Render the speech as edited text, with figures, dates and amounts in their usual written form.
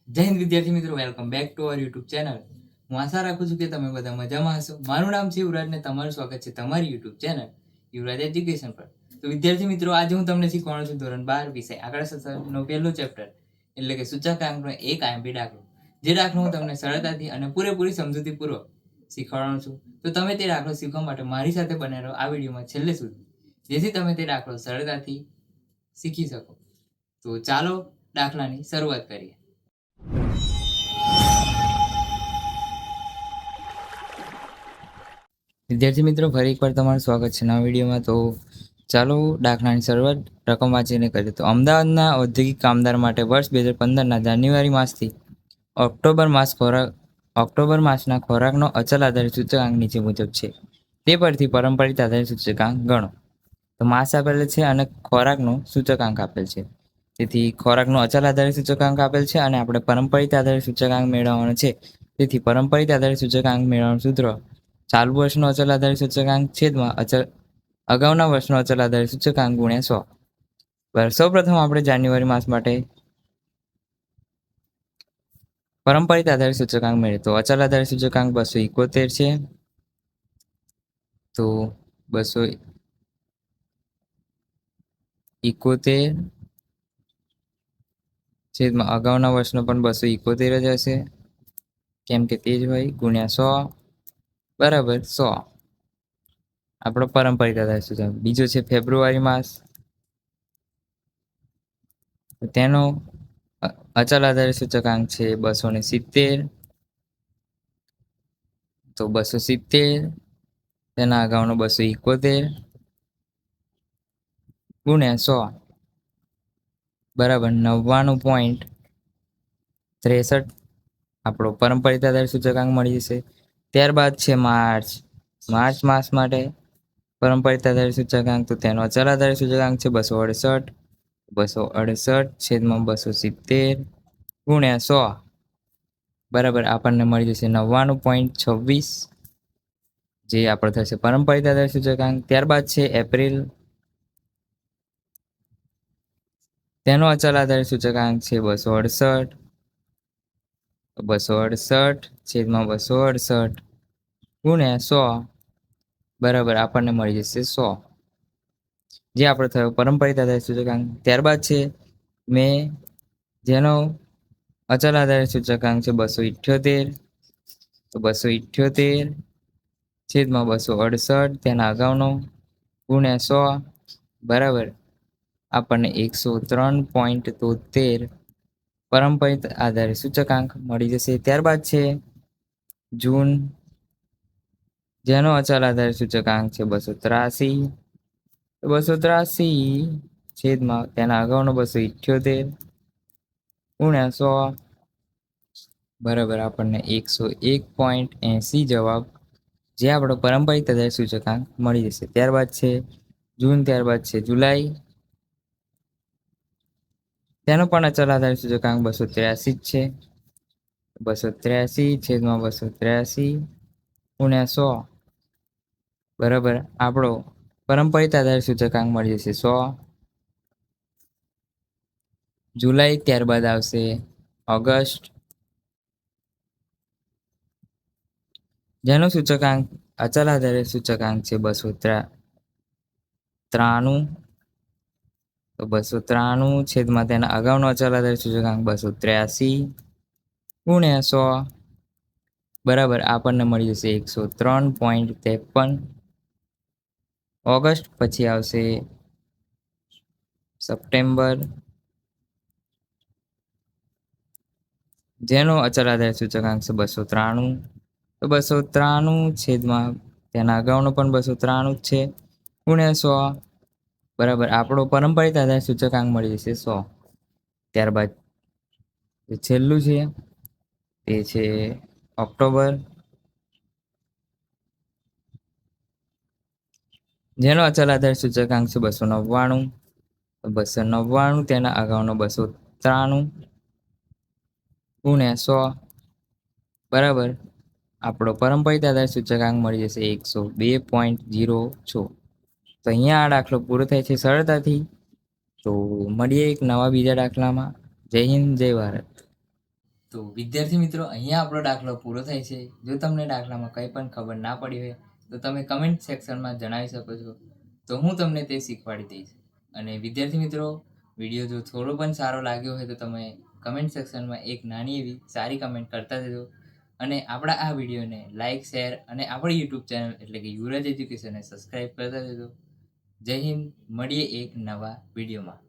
જય હિન્દ વિદ્યાર્થી મિત્રો, welcome back to our YouTube channel. હું આશા રાખું છું કે તમે બધા મજામાં હશો. મારું નામ છે યુવરાજ ને તમારું સ્વાગત છે તમારી યુટ્યુબ ચેનલ યુવરાજ એજ્યુકેશન પર. તો વિદ્યાર્થી મિત્રો, આજે હું તમને શીખવાનો છું ધોરણ 12 વિષય આંકડાશાસ્ત્રનો પહેલો ચેપ્ટર એટલે કે સૂચકાંકનો એક આઈએમપી દાખલો. જે દાખલો હું તમને સરળતાથી અને પૂરેપૂરી સમજૂતીપૂર્વક શીખવાડવાનો છું. તો તમે તે દાખલો શીખવા માટે મારી સાથે બને રહો આ વિડીયોમાં છેલ્લે સુધી, જેથી તમે તે દાખલો સરળતાથી શીખી શકો. તો ચાલો દાખલાની શરૂઆત કરીએ. વિદ્યાર્થી મિત્રો, ફરી એકવાર તમારું સ્વાગત છે નવા વિડીયોમાં. તો ચાલો દાખલાની શરૂઆત રકમ વાંચીને કરીએ. તો અમદાવાદના ઔદ્યોગિક કામદાર માટે વર્ષ 2015ના જાન્યુઆરી માસથી ઓક્ટોબર માસના ખોરાકનો અચલ આધારિત સૂચકાંક નીચે મુજબ છે. તે પરથી પરંપરિત આધારિત સૂચકાંક ગણો. તો માસ આપેલ છે અને ખોરાકનો સૂચકાંક આપેલ છે. તેથી ખોરાકનો અચલ આધારિત સૂચકાંક આપેલ છે અને આપણે પરંપરિત આધારિત સૂચકાંક મેળવવાનો છે. તેથી પરંપરિત આધારિત સૂચકાંક મેળવવાનું સૂત્ર ચાલુ વર્ષનો અચલ આધારિત સૂચકાંક છેદમાં અગાઉના વર્ષનો અચલ આધારિત સૂચકાંક ગુણ્યા 100. બરાબર. સૌપ્રથમ આપણે જાન્યુઆરી માસ માટે પરંપરિત આધારિત સૂચકાંક મેળવીએ. તો અચલ આધારિત સૂચકાંક 271 છે. તો 271 છેદમાં અગાઉના વર્ષનો પણ 271 જ હશે, કેમ કે તે જ હોય, ગુણ્યા 100 બરાબર 100 આપણો પરંપરિત આધારિત સૂચકાંક. બીજો છે ફેબ્રુઆરી માસ. તેનો અચલ આધારિત સૂચકાંક છે 270. તો 270 તેના અગાઉનો 271 ગુણ્યા 100 બરાબર 99.63 આપણો પરંપરિત આધારિત સૂચકાંક મળી જશે. ત્યારબાદ છે માર્ચ માસ માટે પરંપરિત આધારિત સૂચકાંક. તો તેનો અચલ આધારિત સૂચકાંક છે 268 છેદમાં 270 ગુણ્યા 100 બરાબર આપણને મળી જશે 99.26, જે આપણો થશે પરંપરિત આધારિત સૂચકાંક. ત્યારબાદ છે એપ્રિલ. તેનો અચલ આધારિત સૂચકાંક છે 268 છેદમાં 268 ગુણ્યા 100 બરાબર આપણને મળી જશે 100, જે આપણો થયો પરંપરિત આધારિત સૂચકાંક. ત્યારબાદ છે મે, જેનો અચલ આધારિત સૂચકાંક છે 278. તો 278 છેદમાં 268 તેના અગાઉનો ગુણ્યા 100 બરાબર આપણને 103.73 પરંપરિત આધારિત સૂચકાંક મળી જશે. ત્યારબાદ છે જૂન, જેનો અચલ આધારિત સૂચકાંક છે 283. 283 છેદમાં તેના અગાઉનો 278 ગુણ્યા 100 બરાબર આપણને 101.80 જવાબ, જે આપણો પરંપરિત આધારિત સૂચકાંક મળી જશે. ત્યારબાદ છે જૂન. ત્યારબાદ છે જુલાઈ. તેનો પણ અચલ આધારિત સૂચકાંક 283 જ છે. 283 છેદમાં 283 ગુણ્યા 100 બરાબર આપણો પરંપરિત આધારિત સૂચકાંક મળી જશે 100 જુલાઈ. ત્યારબાદ આવશે ઓગસ્ટ, જેનો સૂચકાંક અચલ આધારિત સૂચકાંક છે 293. તો 293 છેદમાં તેના અગાઉનો અચલ આધારિત સૂચકાંક 283 ગુણ્યા 100 બરાબર આપણને મળી જશે 103.53. ઓગસ્ટ પછી આવશે સપ્ટેમ્બર, જેનો અચલ આધારિત સૂચકાંક છે 293. તો 293 છેદમાં તેના અગાઉનો પણ 293 જ છે ગુણ્યા 100 બરાબર આપણો પરંપરિત આધારિત સૂચકાંક મળી જશે 100. ત્યારબાદ છેલ્લું છે તે છે ઓક્ટોબર, જેનો અચલ આધારિત સૂચકાંક છે 299. 299 તેના અગાઉનો 293 ગુણ્યા 100 બરાબર આપણો પરંપરિત આધારિત સૂચકાંક મળી જશે 102.06. તો અહીંયા આ દાખલો પૂરો થાય છે સરળતાથી. તો મળીએ એક નવા બીજા દાખલામાં. જય હિન્દ, જય ભારત. તો વિદ્યાર્થી મિત્રો, અહીંયા આપણો દાખલો પૂરો થાય છે. જો તમને દાખલામાં કંઈ પણ ખબર ના પડી હોય તો તમે કમેન્ટ સેક્શનમાં જણાવી શકો છો, તો હું તમને તે શીખવાડી દઈશ. અને વિદ્યાર્થી મિત્રો, વિડીયો જો થોડો પણ સારો લાગ્યો હોય તો તમે કમેન્ટ સેક્શનમાં એક નાની એવી સારી કમેન્ટ કરતા જજો. અને આપણા આ વિડીયોને લાઇક, શેર અને આપણી યુટ્યુબ ચેનલ એટલે કે યુવરાજ એજ્યુકેશનને સબસ્ક્રાઈબ કરતા જજો. જય હિન્દ. મળીએ એક નવા વિડીયોમાં.